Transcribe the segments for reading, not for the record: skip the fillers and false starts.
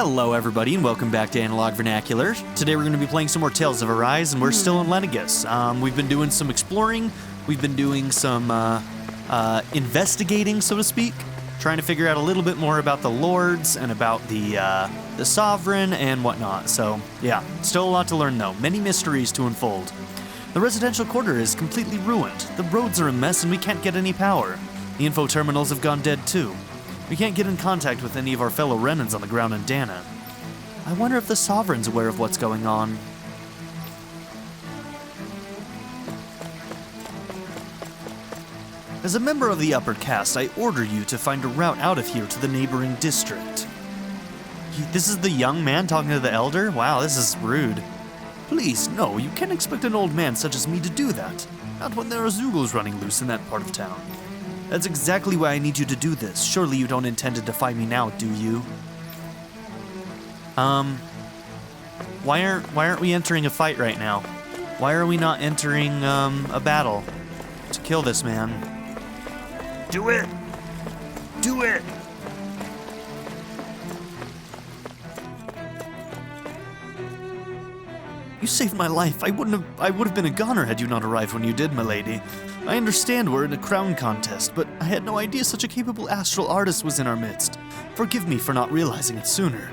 Hello everybody and welcome back to Analog Vernacular. Today we're going to be playing some more Tales of Arise and we're still in Lenegus. We've been doing some exploring, we've been doing some investigating, so to speak, trying to figure out a little bit more about the lords and about the sovereign and whatnot. So yeah, still a lot to learn though, many mysteries to unfold. The residential quarter is completely ruined, the roads are a mess and we can't get any power. The info terminals have gone dead too. We can't get in contact with any of our fellow Renans on the ground in Dahna. I wonder if the Sovereign's aware of what's going on. As a member of the upper caste, I order you to find a route out of here to the neighboring district. This is the young man talking to the elder? Wow, this is rude. Please, no, you can't expect an old man such as me to do that. Not when there are Zoogles running loose in that part of town. That's exactly why I need you to do this. Surely you don't intend to defy me now, do you? Why aren't we entering a fight right now? Why are we not entering, a battle to kill this man? Do it! Do it! You saved my life. I would have been a goner had you not arrived when you did, milady. I understand we're in a crown contest, but I had no idea such a capable astral artist was in our midst. Forgive me for not realizing it sooner.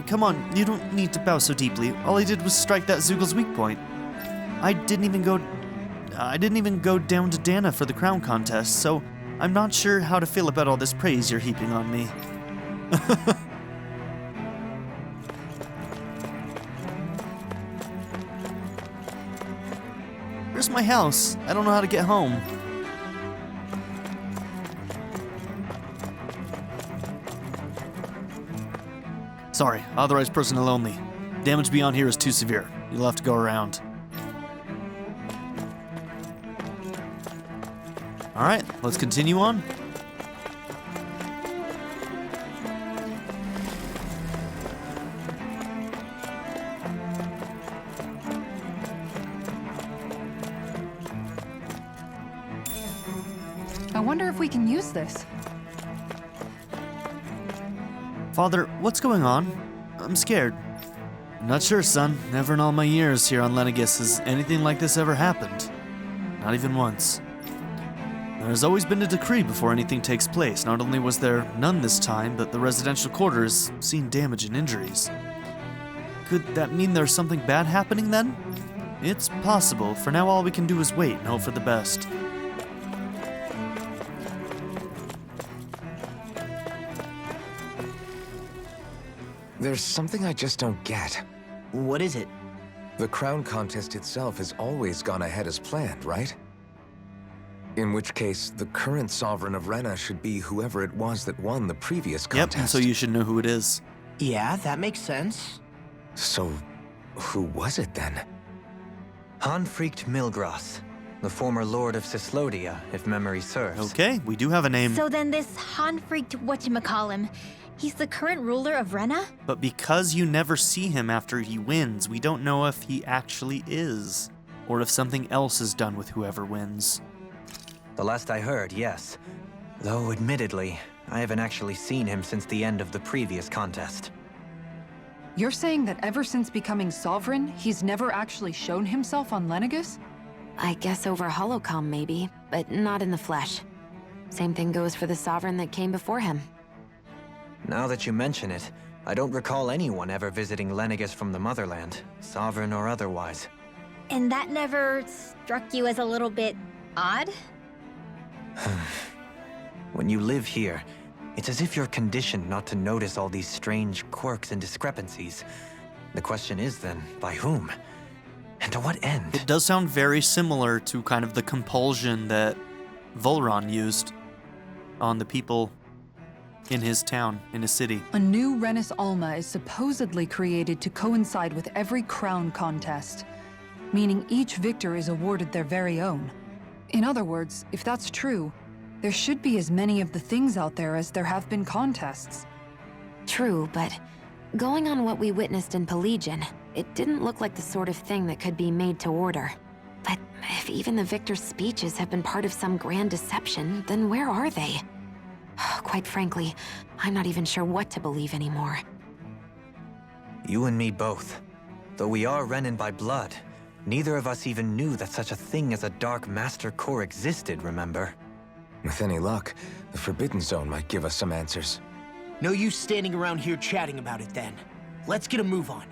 Come on, you don't need to bow so deeply. All I did was strike that Zoogle's weak point. I didn't even go down to Dahna for the crown contest, so I'm not sure how to feel about all this praise you're heaping on me. Where's my house? I don't know how to get home. Sorry, authorized personnel only. Damage beyond here is too severe. You'll have to go around. Alright, let's continue on. I wonder if we can use this. Father, what's going on? I'm scared. I'm not sure, son. Never in all my years here on Lenegus has anything like this ever happened. Not even once. There has always been a decree before anything takes place. Not only was there none this time, but the residential quarter has seen damage and injuries. Could that mean there's something bad happening then? It's possible. For now, all we can do is wait and hope for the best. There's something I just don't get. What is it? The crown contest itself has always gone ahead as planned, right? In which case, the current sovereign of Rena should be whoever it was that won the previous contest. Yep, and so you should know who it is. Yeah, that makes sense. So, who was it then? Hanfricht Milgras, the former lord of Cislodia, if memory serves. Okay, we do have a name. So then this Hanfricht whatchamacallem, he's the current ruler of Rena? But because you never see him after he wins, we don't know if he actually is, or if something else is done with whoever wins. The last I heard, yes. Though, admittedly, I haven't actually seen him since the end of the previous contest. You're saying that ever since becoming sovereign, he's never actually shown himself on Lenegus? I guess over holocom maybe, but not in the flesh. Same thing goes for the sovereign that came before him. Now that you mention it, I don't recall anyone ever visiting Lenegus from the motherland, sovereign or otherwise. And that never struck you as a little bit odd? When you live here, it's as if you're conditioned not to notice all these strange quirks and discrepancies. The question is then, by whom? And to what end? It does sound very similar to kind of the compulsion that Volron used on the people in his town, in his city. A new Renis Alma is supposedly created to coincide with every crown contest, meaning each victor is awarded their very own. In other words, if that's true, there should be as many of the things out there as there have been contests. True, but going on what we witnessed in Pelagian, it didn't look like the sort of thing that could be made to order. But if even the victor's speeches have been part of some grand deception, then where are they? Quite frankly, I'm not even sure what to believe anymore. You and me both. Though we are Renan by blood, neither of us even knew that such a thing as a Dark Master Core existed, remember? With any luck, the Forbidden Zone might give us some answers. No use standing around here chatting about it then. Let's get a move on.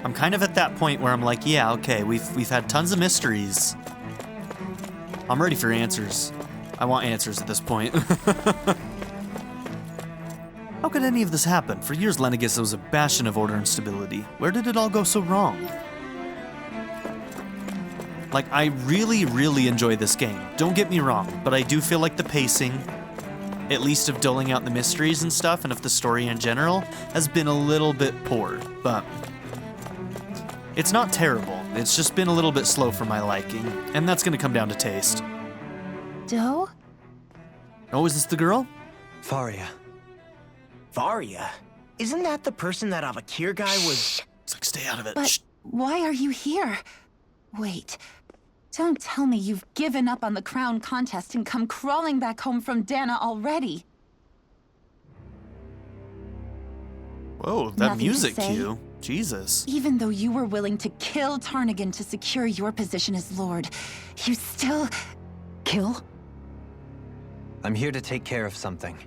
I'm kind of at that point where I'm like, yeah, okay, we've had tons of mysteries. I'm ready for answers. I want answers at this point. How could any of this happen? For years, Lenegus was a bastion of order and stability. Where did it all go so wrong? Like, I really, really enjoy this game. Don't get me wrong, but I do feel like the pacing, at least of doling out the mysteries and stuff, and of the story in general, has been a little bit poor, but it's not terrible. It's just been a little bit slow for my liking, and that's gonna come down to taste. Doe? Oh, is this the girl? Faria. Varia? Isn't that the person that Avakir guy was... It's like, stay out of it. But Shh. why are you here? Wait. Don't tell me you've given up on the crown contest and come crawling back home from Dahna already. Whoa, that Nothing to music say? cue. Jesus. Even though you were willing to kill Tarnigan to secure your position as Lord, you still... Kill? I'm here to take care of something.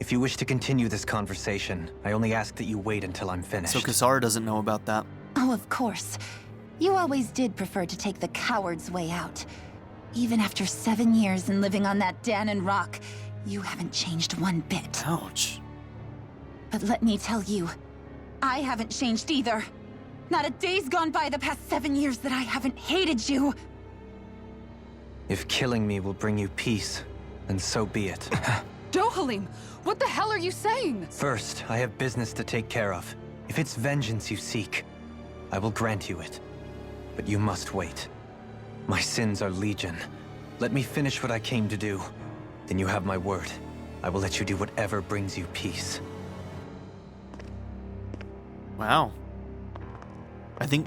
If you wish to continue this conversation, I only ask that you wait until I'm finished. So Kasara doesn't know about that. Oh, of course. You always did prefer to take the coward's way out. Even after 7 years and living on that Dahnan rock, you haven't changed one bit. Ouch. But let me tell you, I haven't changed either. Not a day's gone by the past 7 years that I haven't hated you. If killing me will bring you peace, then so be it. Dohalim, what the hell are you saying? First, I have business to take care of. If it's vengeance you seek, I will grant you it. But you must wait. My sins are legion. Let me finish what I came to do. Then you have my word. I will let you do whatever brings you peace. Wow. I think...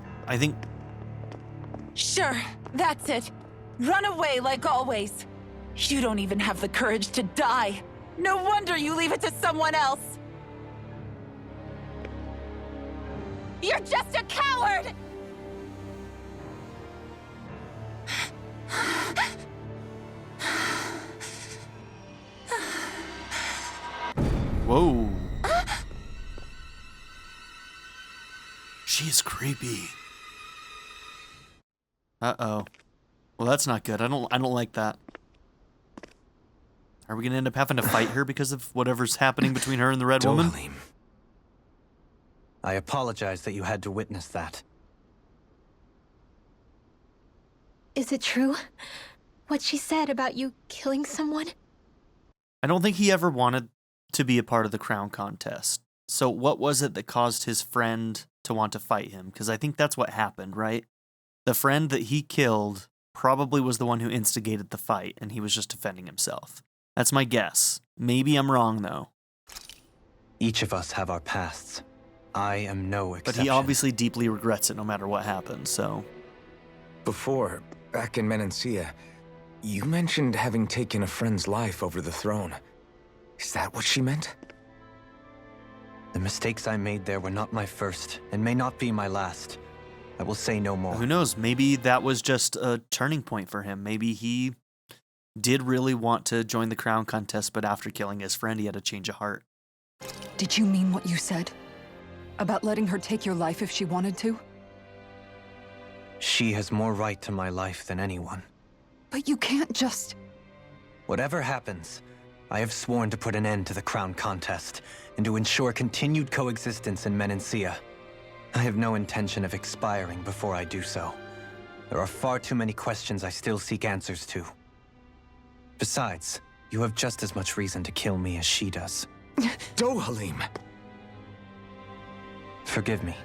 Sure, that's it. Run away like always. You don't even have the courage to die. No wonder you leave it to someone else. You're just a coward! Whoa. She's creepy. Uh-oh. Well, that's not good. I don't like that. Are we gonna end up having to fight her because of whatever's happening between her and the Red Woman? Dohalim. I apologize that you had to witness that. Is it true? What she said about you killing someone? I don't think he ever wanted to be a part of the crown contest. So what was it that caused his friend to want to fight him? Because I think that's what happened, right? The friend that he killed probably was the one who instigated the fight, and he was just defending himself. That's my guess. Maybe I'm wrong, though. Each of us have our pasts. I am no exception. But he obviously deeply regrets it no matter what happens, so... Before, back in Menancia, you mentioned having taken a friend's life over the throne. Is that what she meant? The mistakes I made there were not my first, and may not be my last. I will say no more. Who knows? Maybe that was just a turning point for him. Maybe he did really want to join the crown contest, but after killing his friend, he had a change of heart. Did you mean what you said? About letting her take your life if she wanted to? She has more right to my life than anyone. But you can't just... Whatever happens, I have sworn to put an end to the crown contest, and to ensure continued coexistence in Menancia. I have no intention of expiring before I do so. There are far too many questions I still seek answers to. Besides, you have just as much reason to kill me as she does. Dohalim! Forgive me.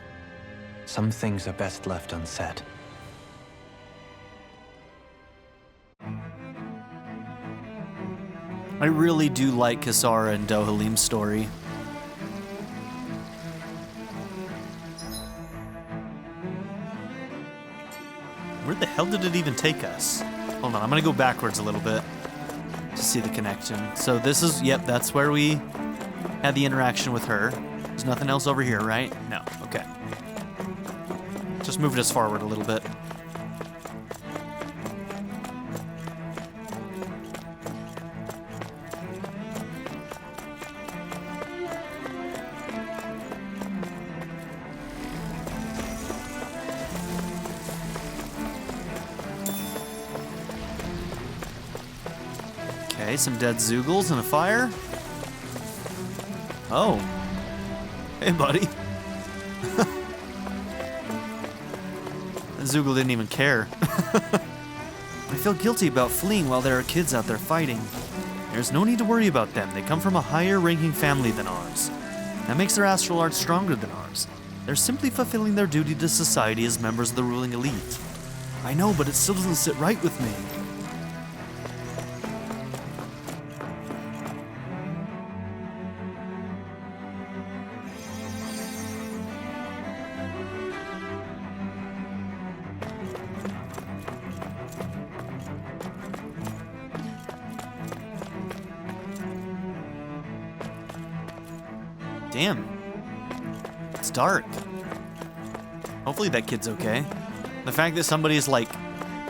Some things are best left unsaid. I really do like Kasara and Dohalim's story. Where the hell did it even take us? Hold on, I'm gonna go backwards a little bit to see the connection. So this is, yep, that's where we had the interaction with her. There's nothing else over here, right? No. Okay. Just moved us forward a little bit. Okay, some dead Zeugles and a fire. Oh. Hey, buddy. Zeugle didn't even care. I feel guilty about fleeing while there are kids out there fighting. There's no need to worry about them. They come from a higher-ranking family than ours. That makes their astral arts stronger than ours. They're simply fulfilling their duty to society as members of the ruling elite. I know, but it still doesn't sit right with me. Damn. It's dark. Hopefully that kid's okay. The fact that somebody is, like,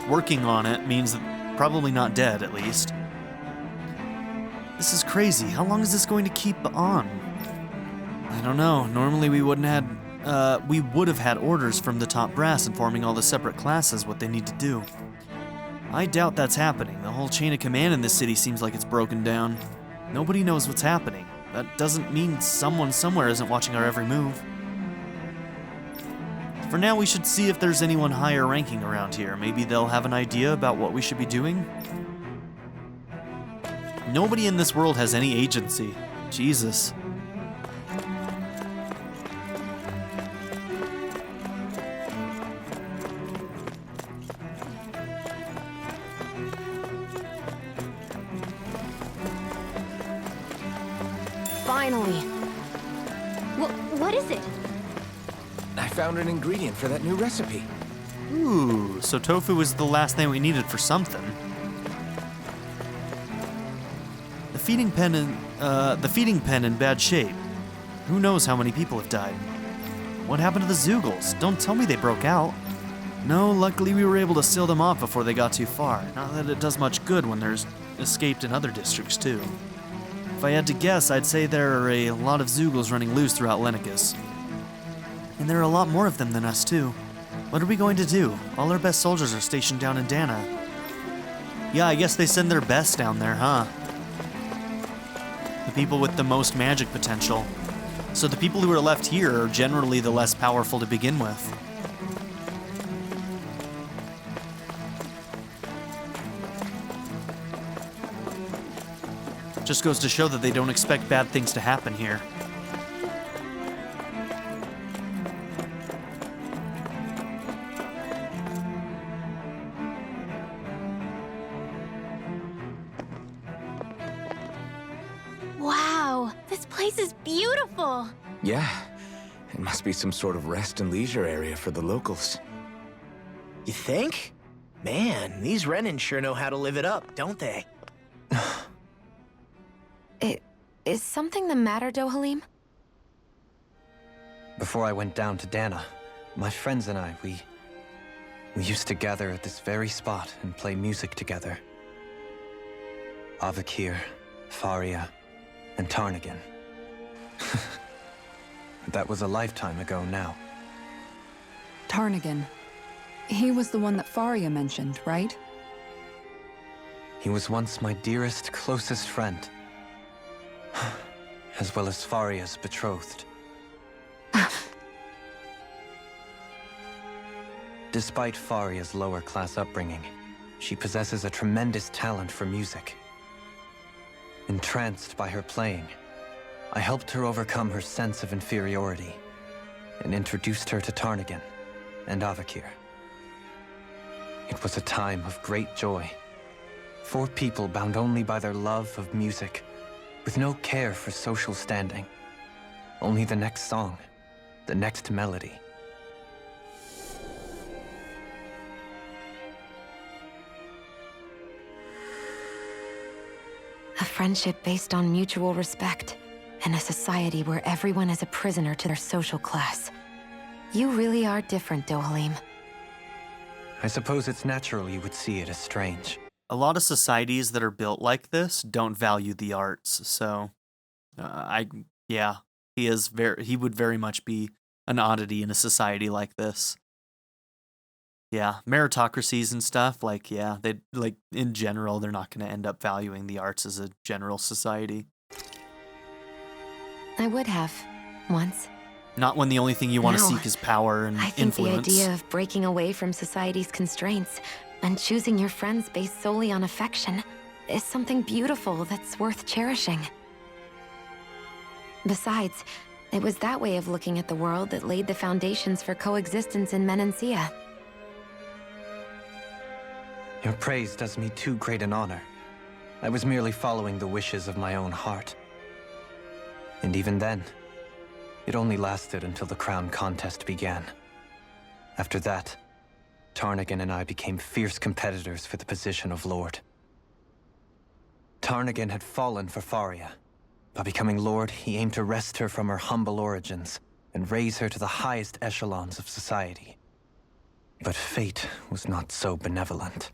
working on it means that probably not dead, at least. This is crazy. How long is this going to keep on? I don't know. Normally we would have had orders from the top brass informing all the separate classes what they need to do. I doubt that's happening. The whole chain of command in this city seems like it's broken down. Nobody knows what's happening. That doesn't mean someone somewhere isn't watching our every move. For now, we should see if there's anyone higher ranking around here. Maybe they'll have an idea about what we should be doing. Nobody in this world has any agency. Jesus. Finally. What is it? I found an ingredient for that new recipe. Ooh, so tofu was the last thing we needed for something. The feeding pen in bad shape. Who knows how many people have died? What happened to the Zeugles? Don't tell me they broke out. No, luckily we were able to seal them off before they got too far. Not that it does much good when there's escaped in other districts too. If I had to guess, I'd say there are a lot of Zeugles running loose throughout Lenicus. And there are a lot more of them than us too. What are we going to do? All our best soldiers are stationed down in Dahna. Yeah, I guess they send their best down there, huh? The people with the most magic potential. So the people who are left here are generally the less powerful to begin with. Just goes to show that they don't expect bad things to happen here. Wow, this place is beautiful. Yeah, it must be some sort of rest and leisure area for the locals. You think? Man, these Renin sure know how to live it up, don't they? Is something the matter, Dohalim? Before I went down to Dahna, my friends and I, we used to gather at this very spot and play music together. Avakir, Faria, and Tarnigan. That was a lifetime ago now. Tarnigan. He was the one that Faria mentioned, right? He was once my dearest, closest friend. As well as Faria's betrothed. Despite Faria's lower-class upbringing, she possesses a tremendous talent for music. Entranced by her playing, I helped her overcome her sense of inferiority and introduced her to Tarnigan and Avakir. It was a time of great joy. 4 people bound only by their love of music, with no care for social standing. Only the next song, the next melody. A friendship based on mutual respect. in a society where everyone is a prisoner to their social class. You really are different, Dohalim. I suppose it's natural you would see it as strange. A lot of societies that are built like this don't value the arts, so he would very much be an oddity in a society like this. Yeah, meritocracies and stuff, in general, they're not going to end up valuing the arts as a general society. I would have, once. Not when the only thing you want to No. seek is power and I think influence. the idea of breaking away from society's constraints and choosing your friends based solely on affection is something beautiful that's worth cherishing. Besides, it was that way of looking at the world that laid the foundations for coexistence in Menancia. Your praise does me too great an honor. I was merely following the wishes of my own heart. And even then, it only lasted until the crown contest began. After that, Tarnagin and I became fierce competitors for the position of Lord. Tarnagin had fallen for Faria. By becoming Lord, he aimed to wrest her from her humble origins and raise her to the highest echelons of society. But fate was not so benevolent.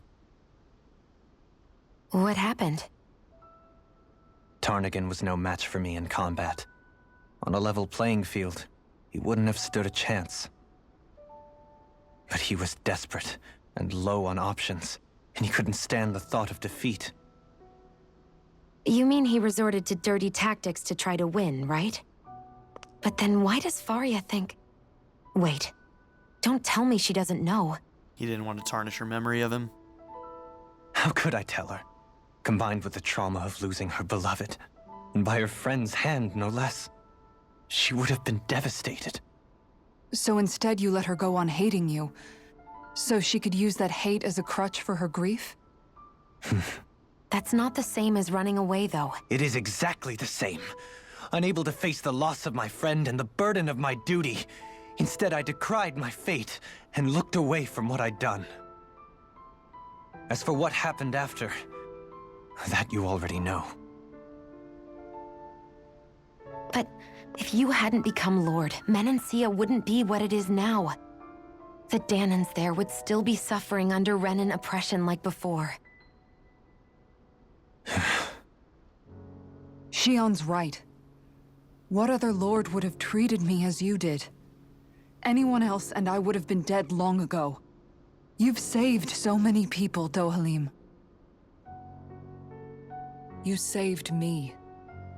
What happened? Tarnagin was no match for me in combat. On a level playing field, he wouldn't have stood a chance. But he was desperate and low on options, and he couldn't stand the thought of defeat. You mean he resorted to dirty tactics to try to win, right? But then why does Faria think... Wait, don't tell me she doesn't know. He didn't want to tarnish her memory of him. How could I tell her? Combined with the trauma of losing her beloved, and by her friend's hand, no less. She would have been devastated. So instead you let her go on hating you, so she could use that hate as a crutch for her grief? That's not the same as running away, though. It is exactly the same. Unable to face the loss of my friend and the burden of my duty. Instead, I decried my fate and looked away from what I'd done. As for what happened after, that you already know. But if you hadn't become Lord, Menancia wouldn't be what it is now. The Dahnans there would still be suffering under Renan oppression like before. Shion's right. What other lord would have treated me as you did? Anyone else and I would have been dead long ago. You've saved so many people, Dohalim. You saved me.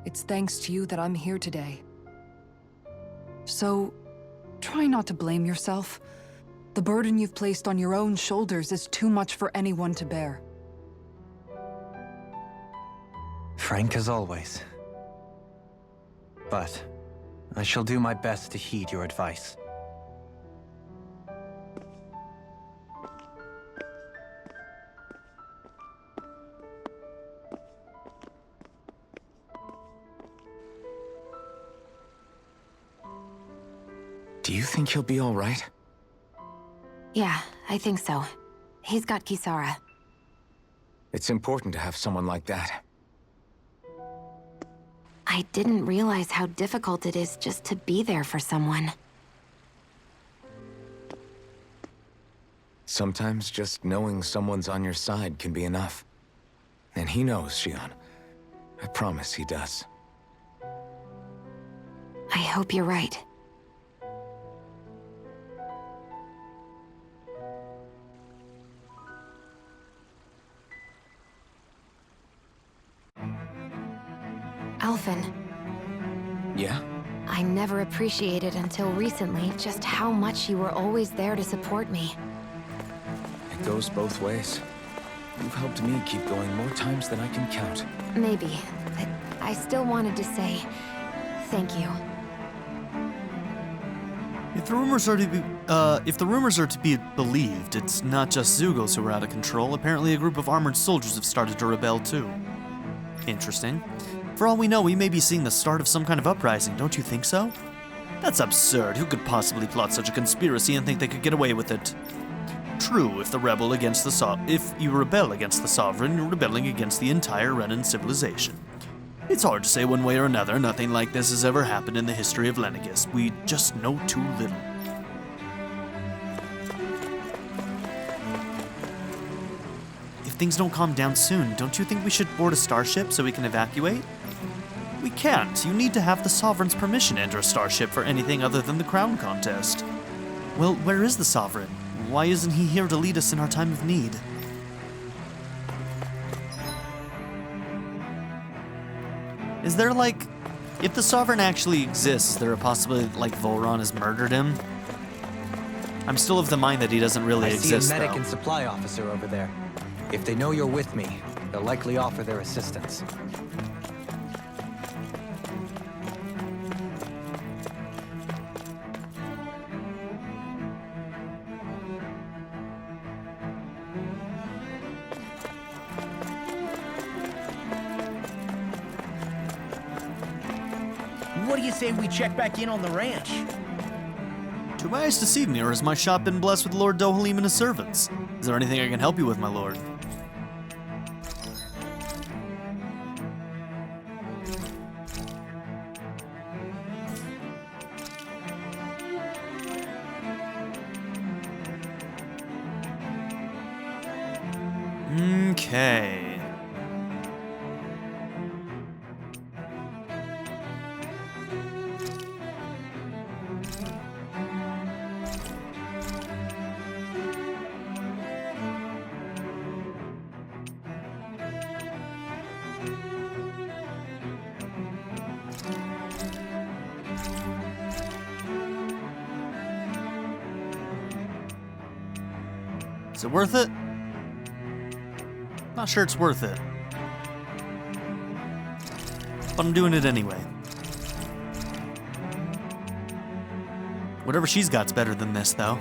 It's thanks to you that I'm here today. So, try not to blame yourself. The burden you've placed on your own shoulders is too much for anyone to bear. Frank as always. But I shall do my best to heed your advice. Do you think he'll be all right? Yeah, I think so. He's got Kisara. It's important to have someone like that. I didn't realize how difficult it is just to be there for someone. Sometimes just knowing someone's on your side can be enough. And he knows, Shion. I promise he does. I hope you're right. Alphen, Yeah? I never appreciated until recently just how much you were always there to support me. It goes both ways. You've helped me keep going more times than I can count. Maybe, but I still wanted to say thank you. If the rumors are to be believed, it's not just Zugos who are out of control. Apparently, a group of armored soldiers have started to rebel too. Interesting. For all we know, we may be seeing the start of some kind of uprising, don't you think so? That's absurd. Who could possibly plot such a conspiracy and think they could get away with it? True, if you rebel against the Sovereign, you're rebelling against the entire Renan civilization. It's hard to say one way or another. Nothing like this has ever happened in the history of Lenegus. We just know too little. If things don't calm down soon, don't you think we should board a starship so we can evacuate? We can't. You need to have the Sovereign's permission to enter a starship for anything other than the crown contest. Well, where is the Sovereign? Why isn't he here to lead us in our time of need? Is there, like... If the Sovereign actually exists, is there a possibility, like, Volron has murdered him? I'm still of the mind that he doesn't really exist, I see a medic though. and supply officer over there. If they know you're with me, they'll likely offer their assistance. What do you say we check back in on the ranch? Do my eyes deceive me, or has my shop been blessed with Lord Dohalim and his servants? Is there anything I can help you with, my lord? Okay. Is it worth it? Not sure it's worth it. But I'm doing it anyway. Whatever she's got's better than this, though.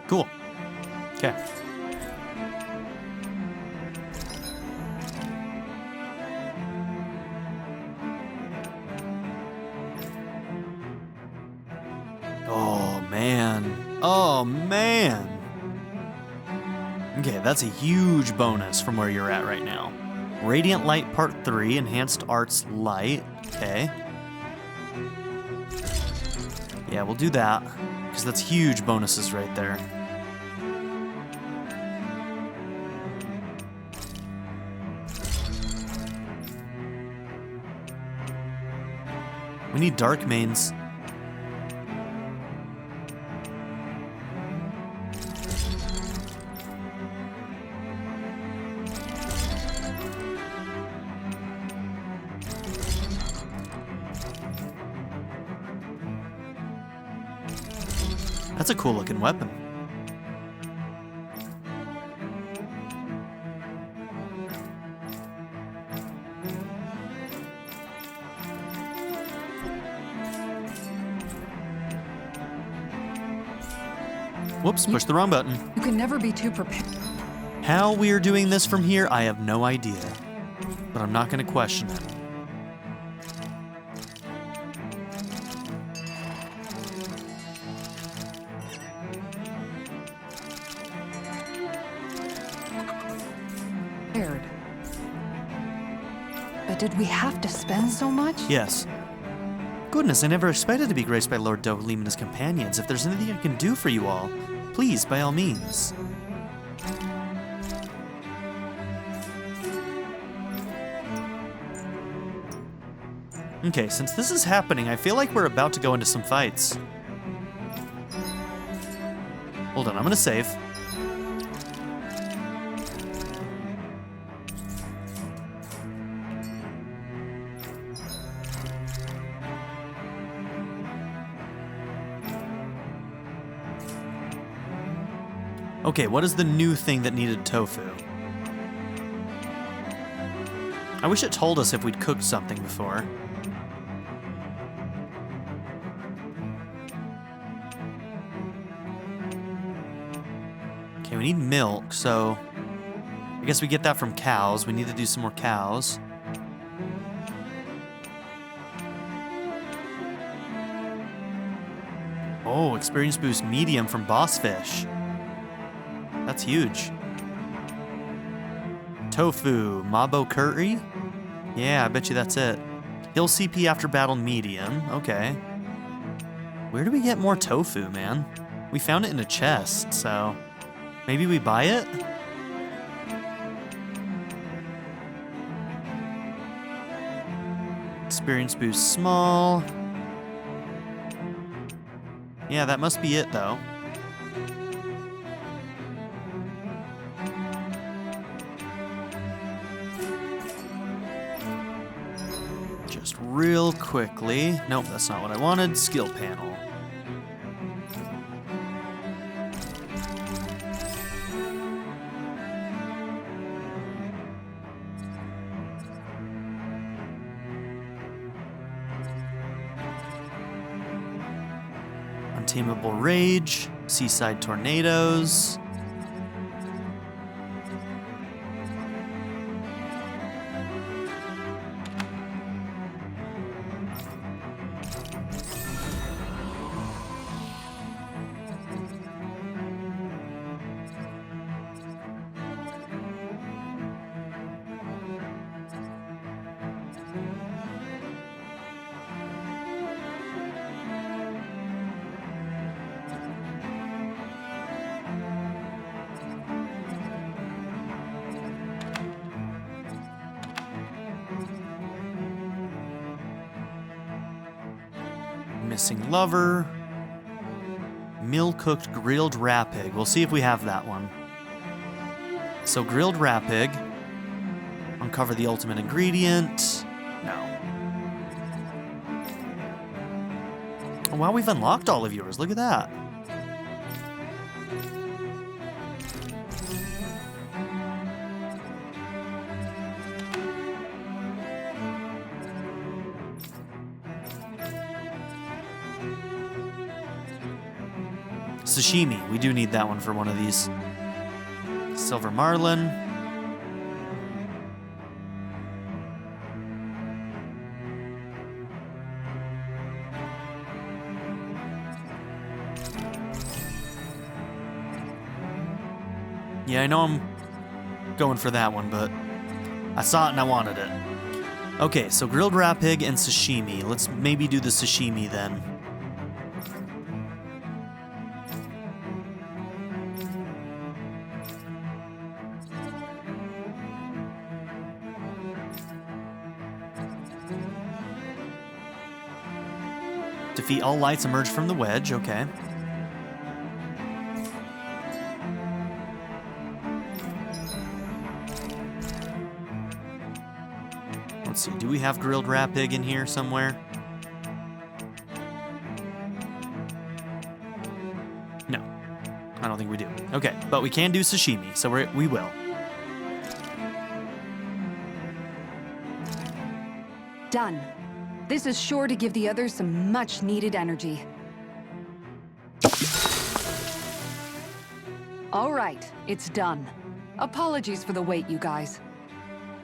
Cool. Okay. Oh, man. Oh, man. Okay, that's a huge bonus from where you're at right now. Radiant Light Part 3, Enhanced Arts Light. Okay. Yeah, we'll do that, because that's huge bonuses right there. We need dark mains. That's a cool looking weapon. Whoops, pushed the wrong button. You can never be too prepared. How we're doing this from here, I have no idea. But I'm not going to question it. But did we have to spend so much? Yes. Goodness, I never expected to be graced by Lord Dohalim and his companions. If there's anything I can do for you all, please, by all means. Okay, since this is happening, I feel like we're about to go into some fights. Hold on, I'm gonna save. Okay, what is the new thing that needed tofu? I wish it told us if we'd cooked something before. Okay, we need milk, so I guess we get that from cows. We need to do some more cows. Oh, experience boost medium from boss fish. That's huge. Tofu, Mabo curry? Yeah, I bet you that's it. Heal CP after battle medium. Okay. Where do we get more tofu, man? We found it in a chest, so maybe we buy it? Experience boost small. Yeah, that must be it, though. Just real quickly. Nope, that's not what I wanted. Skill panel. Untamable Rage, Seaside Tornadoes. Missing Lover. Meal-cooked grilled rapig. We'll see if we have that one. So grilled rapig. Uncover the ultimate ingredient. No. Oh, wow, we've unlocked all of yours. Look at that. Sashimi. We do need that one for one of these. Silver Marlin. Yeah, I know I'm going for that one, but I saw it and I wanted it. Okay, so grilled rapig and sashimi. Let's maybe do the sashimi then. Defeat all lights emerge from the wedge, okay. Let's see, do we have grilled rapig in here somewhere? No, I don't think we do. Okay, but we can do sashimi, so we will. Done. This is sure to give the others some much-needed energy. All right, it's done. Apologies for the wait, you guys.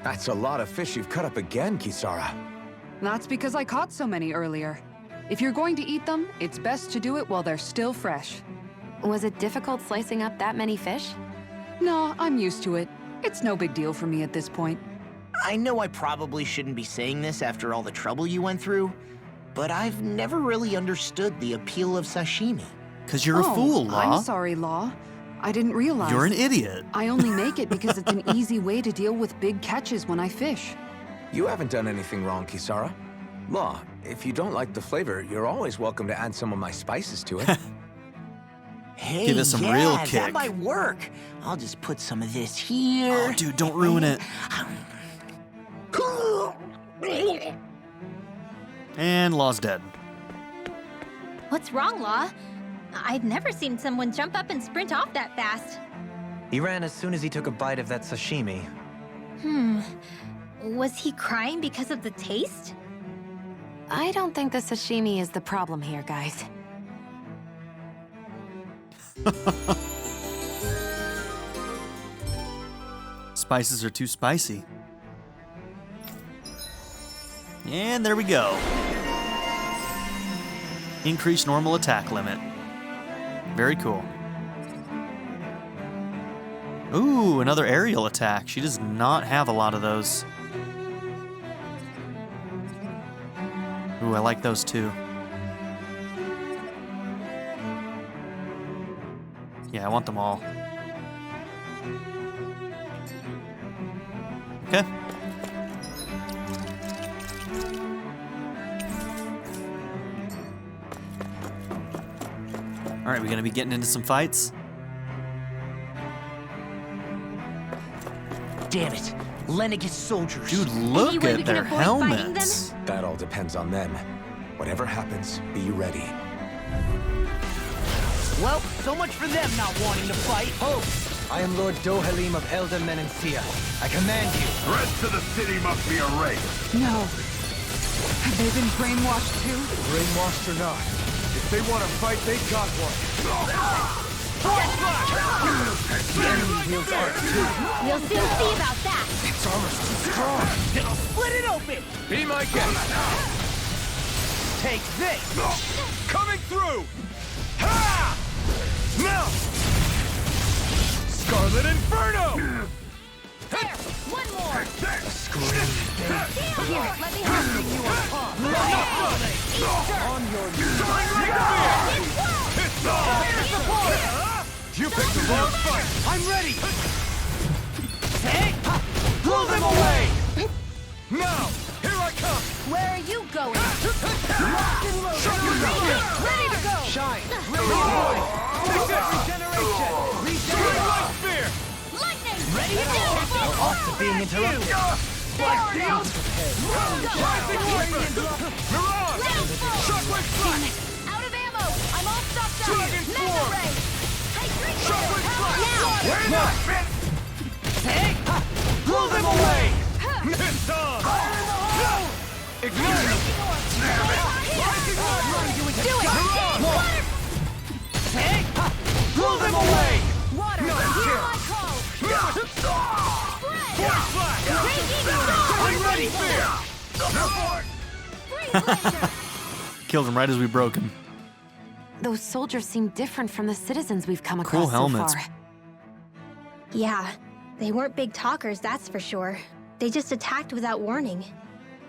That's a lot of fish you've cut up again, Kisara. That's because I caught so many earlier. If you're going to eat them, it's best to do it while they're still fresh. Was it difficult slicing up that many fish? No, I'm used to it. It's no big deal for me at this point. I know I probably shouldn't be saying this after all the trouble you went through, but I've never really understood the appeal of sashimi. 'Cause you're a fool, Law. I'm sorry, Law. I didn't realize. You're an idiot. I only make it because it's an easy way to deal with big catches when I fish. You haven't done anything wrong, Kisara. Law, if you don't like the flavor, you're always welcome to add some of my spices to it. Hey, Give us some yeah, real that kick. might work. I'll just put some of this here. Oh, dude, don't ruin it. And Law's dead. What's wrong, Law? I've never seen someone jump up and sprint off that fast. He ran as soon as he took a bite of that sashimi. Was he crying because of the taste? I don't think the sashimi is the problem here, guys. Spices are too spicy. And there we go. Increase normal attack limit. Very cool. Ooh, another aerial attack. She does not have a lot of those. Ooh, I like those too. Yeah, I want them all. Okay. All right, we're gonna be getting into some fights. Damn it. Lenegis soldiers. Dude, look Any way we at can their avoid fighting them? helmets. That all depends on them. Whatever happens, be ready. Well, so much for them not wanting to fight. Host! I am Lord Dohalim of Elder Menencia. I command you. Threats to the city must be erased. No. Have they been brainwashed too? Brainwashed or not, if they want to fight, they got one. The enemy wields art too. We'll soon see about that. Its armor's too strong. Split it open. Be my guest. Take this. Coming through. Ha! Now! Scarlet Inferno! There! One more! Scream. Here, let me help you. On your knees. It's on! You picked the wrong fight! I'm ready. Hey! Blow them away. Now! Here I come! Where are you going? Ready to go! Shine. Take that regeneration! Regenerate light sphere! Lightning! Ready to go. Off to being interrupted. Rising Reaper! Mirage! Shockwave Flash! Out of ammo! I'm all stocked up! Dragon Mega Form! Ray! Hydration! Shockwave Flash! Now! Where's that fit? Hey! Blow them away. It's on! Ignite! Do it! Mirage! Hey! Blow them away. Water! Hear my call! Force Flash! I'm ready. Freeze Laser! Killed him right as we broke him. Those soldiers seem different from the citizens we've come Cool across helmets. so far. Yeah, they weren't big talkers, that's for sure. They just attacked without warning.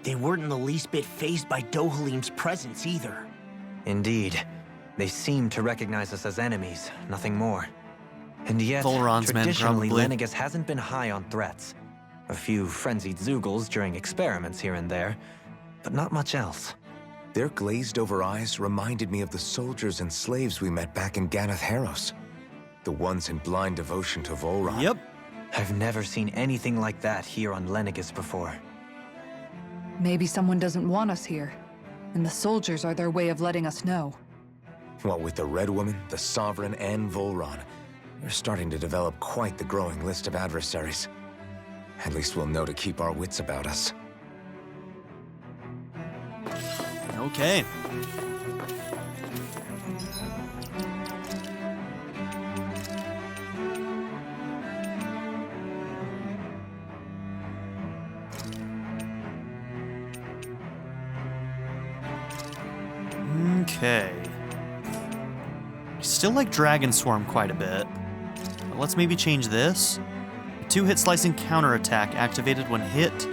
They weren't in the least bit fazed by Dohalim's presence either. Indeed. They seem to recognize us as enemies, nothing more. And yet, Volron's men, traditionally, probably. Lenegis hasn't been high on threats. A few frenzied Zeugles during experiments here and there, but not much else. Their glazed-over eyes reminded me of the soldiers and slaves we met back in Ganath Haros. The ones in blind devotion to Volron. Yep. I've never seen anything like that here on Lenegis before. Maybe someone doesn't want us here, and the soldiers are their way of letting us know. What with the Red Woman, the Sovereign, and Volron, we're starting to develop quite the growing list of adversaries. At least we'll know to keep our wits about us. Okay. Okay. I still like Dragon Swarm quite a bit. But let's maybe change this. A 2-hit slicing counterattack activated when hit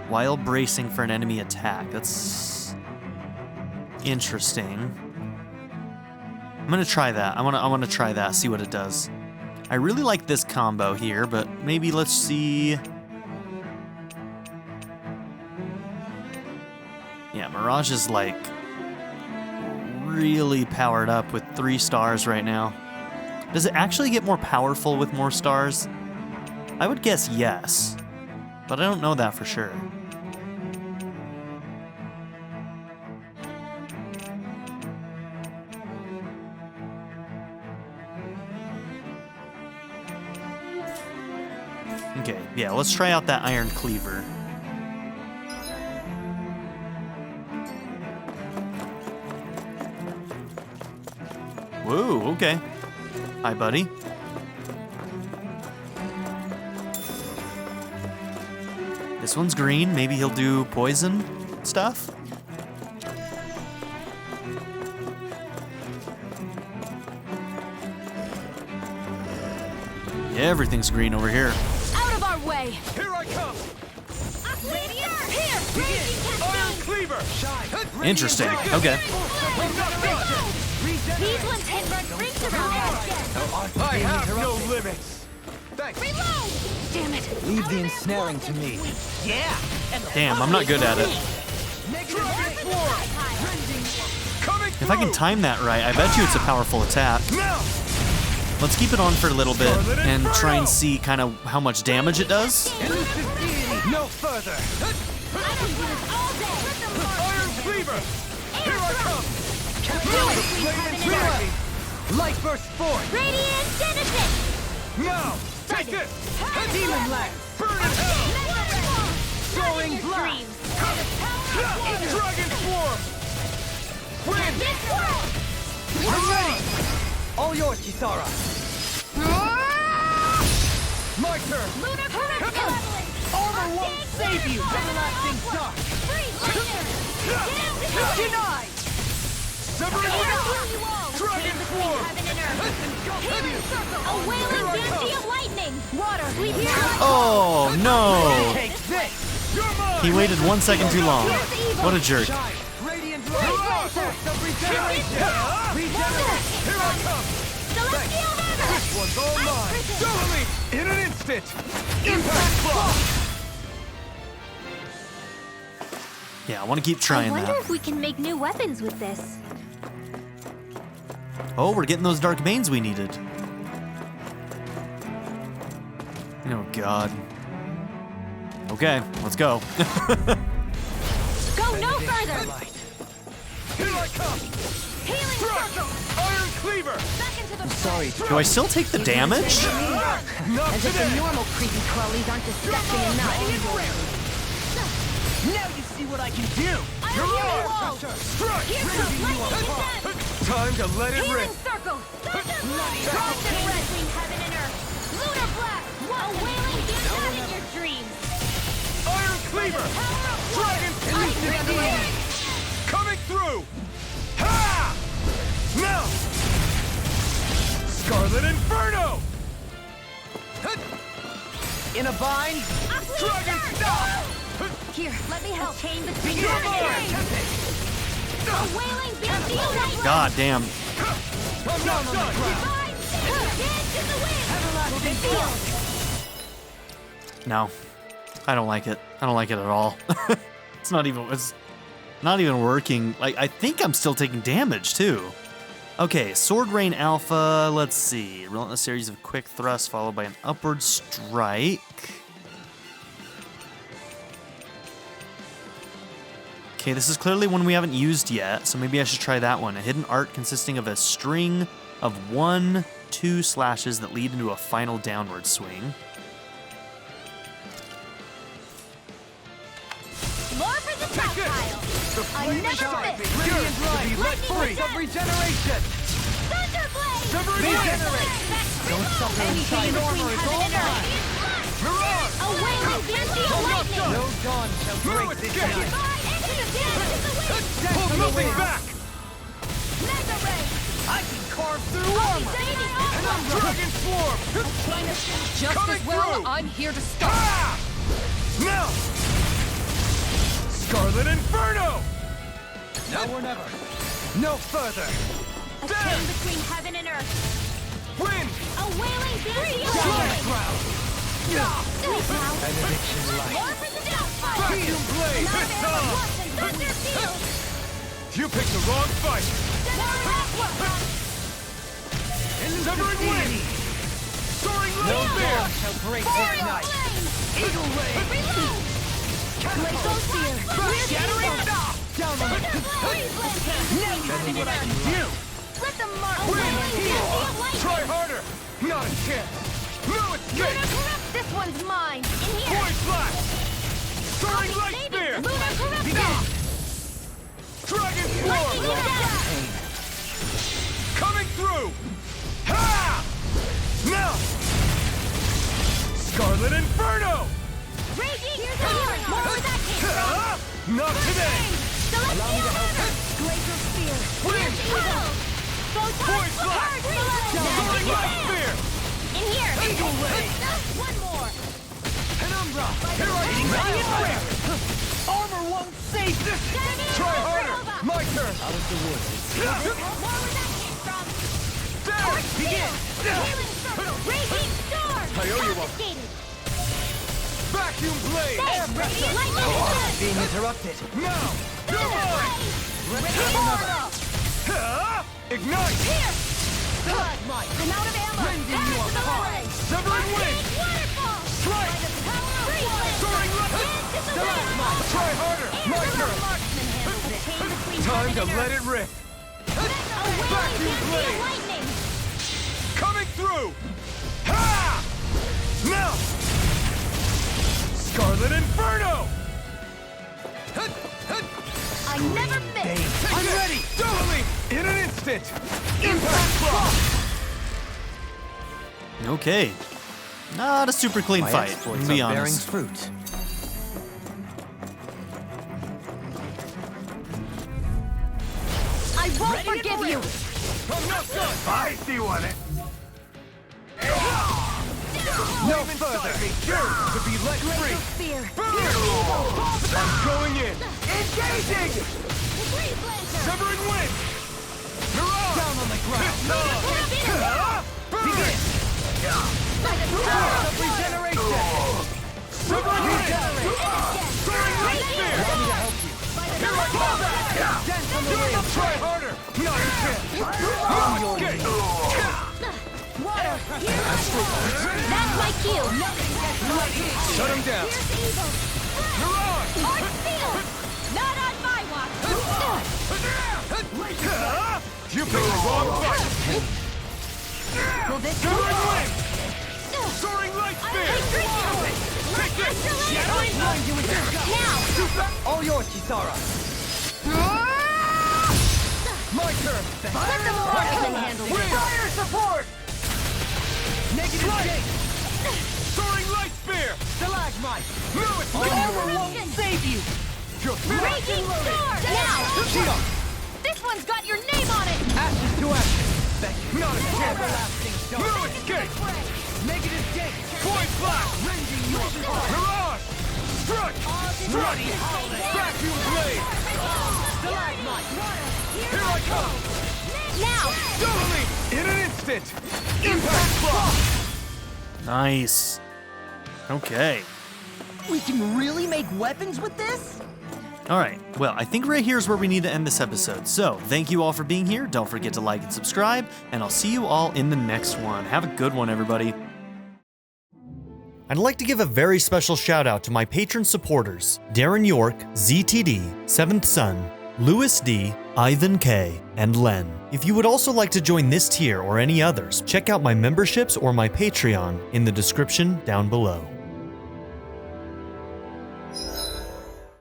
while bracing for an enemy attack. That's interesting. I'm gonna try that. I wanna try that, see what it does. I really like this combo here, but maybe let's see. Yeah, Mirage is like really powered up with 3 stars right now. Does it actually get more powerful with more stars? I would guess yes, but I don't know that for sure. Okay, yeah, let's try out that Iron Cleaver. Whoa, okay. Hi, buddy. This one's green. Maybe he'll do poison stuff? Yeah, everything's green over here. Out of our way! Here I come! Here! Iron Cleaver! Interesting. Okay. These ones hit red rings around us. I have no limits! Thanks! Reload! Damn it! Leave the ensnaring to me. Yeah. Damn, I'm not good at it. If I can time that right, I bet you it's a powerful attack. Now! Let's keep it on for a little bit and try and see kind of how much damage it does. Elusive deity, no further! Iron Cleaver! Here I come! Light burst forth! Radiant Genesis! Now! Take this! Demon Lance! Burn in hell! Soaring Blast! Dragon Swarm! Wind! I'm ready! All yours, Kisara. My turn! Lunar Current! Armor won't save you! Everlasting Dark! Denied! Severing Wind! Dragon Swarm! Healing Circle! A wailing banshee of lightning! Water, sweep here! Oh, no. Take this! You're mine! He waited 1 second too long. What a jerk. Radiant Light! Source of regeneration! Here I come! Celestial Dagger! This one's all mine! Dohalim! In an instant! Impact Claw! Yeah, I want to keep I trying wonder that. if we can make new weapons with this. Oh, we're getting those Dark Banes we needed. Oh, God. Okay, let's go. Go no further! Here I come! Healing Circle! Iron Cleaver! Back into the Sorry. Do I still take the damage? Not today! normal creepy crawlies aren't disgusting enough. Now you see what I can do! You're on! Strike! Here's the lightning descent! Time to let it Healing rip! Circle! Cross and red between heaven and earth! Lunar Blast! A wailing not in your dreams! Iron Cleaver! Dragon Elusive! Coming through! Ha! Now! Scarlet Inferno! In a bind? Dragon Stop! Here, let me help. Chain between You're heaven and mine! earth! A wailing banshee of lightning! God damn. I'm not done! Dance in the wind! Everlasting Blast! No. I don't like it. I don't like it at all. It's not even working. Like, I think I'm still taking damage too. Okay, Sword Rain Alpha, let's see. Relentless series of quick thrusts followed by an upward strike. Okay, this is clearly one we haven't used yet, so maybe I should try that one. A hidden art consisting of a string of 1-2 slashes that lead into a final downward swing. More for the top pile! The I flame never shine! miss! Radiant Light! Let free! Of regeneration! Thunderblade! Severing Wind! Don't suffer inside. Armor is all mine! Mirage! A wailing banshee of lightning! No dawn shall Through break this escape! night. Into the dance of the wind! Pull nothing back! Mega Ray! I can carve through armor. Dragon Swarm! Just Coming as well, through. I'm here to stop. Ah! Now! Scarlet Inferno! Now or never. No further. A chain between heaven and earth! Wind! A wailing banshee of Dragon lightning! Ground! Sweep now! Benediction light. More for the downfire! Vacuum Blade! Not It's ever on! once and Thunder Field! You picked the wrong fight! Severing Wind! Soaring No Low Bear! dawn shall break this night. Eagle Ray! Reload! Glacial Spear! Shattering! Down on the Now you see what I can do! Let them mark! Wind! Wailing banshee of lightning! Try harder! Not a chance! No escape! Lunar Corrupt This one's mine. In here. Void Blast! Soaring Light Spear! Lunar Corruption. Dragon Lightning Storm! Attack. Coming through! Ha! Now! Scarlet Inferno! Raging Storm. More where that came from. Ha! Not today! Celestial Hammer. Glacial Spear. Wind! Eagle. Void Blast! Soaring Light Spear! In here. Eagle Ray! One more. Penumbra! Here I come! Armor won't save this! Try harder! My turn! Out of the woods. More where that came from. There! Begin! Healing Circle. Raging Storm. I owe you one. Confiscated. Vacuum Blade! Air pressure. Lightning Attack. Being interrupted. Now! Come on! Ha! Ignite! Here. I'm out of ammo. Rending you apart! Severing Wing! Waterfall. Strike! Power of Freeze. Soaring Light! Into the wind. Try harder! My turn! Marksman handles the chain between Time heaven to and let earth. it rip! A Vacuum wailing Blade! lightning. Coming through! Ha! Now! Scarlet Inferno! I never miss. I'm ready! Dohalim! In an instant! Impact Block! Okay. Not a super clean My fight, exploits to be are bearing honest. fruit. I won't forgive you. I'm not done! I see one! No further! To be let free! Spear. I'm going in! Engaging! Freeze Lancer. Severing Wind! Mirage! Down on the ground! Begin! Of regeneration! Severing Wind! Soaring Light Spear! Allow me to help you. Here I come! Dance on the wing! Try harder! Not a chance! Escape! Water. That's my cue. Shut him down! Here's Eagle. Mirage! Arc Field. Not on my watch. You picked the wrong fight! Will this Severing Wind! Soaring Light Spear! Take this! Now. All yours, Kisara. My turn! Let the marksman handle it. Fire support! Negative Jake! Soaring Light Spear! Stalagmite. No, it's Corruption. Save you. You're Raging Storm. Now. This one's got your name on it. Ashes to ashes. Thank you. not a chance! Everlasting No stone. escape! Negative Jake. Void Blast! Rending you apart. Mirage! Strike! Bloody holiday. Vacuum Blade! Stalagmite. Here I come! Now. Dohalim! In an instant! Impact Block! Nice. Okay. We can really make weapons with this? Alright, well, I think right here is where we need to end this episode. So, thank you all for being here. Don't forget to like and subscribe, and I'll see you all in the next one. Have a good one, everybody. I'd like to give a very special shout out to my patron supporters, Darren York, ZTD, Seventh Son, Louis D, Ivan K, and Len. If you would also like to join this tier or any others, check out my memberships or my Patreon in the description down below.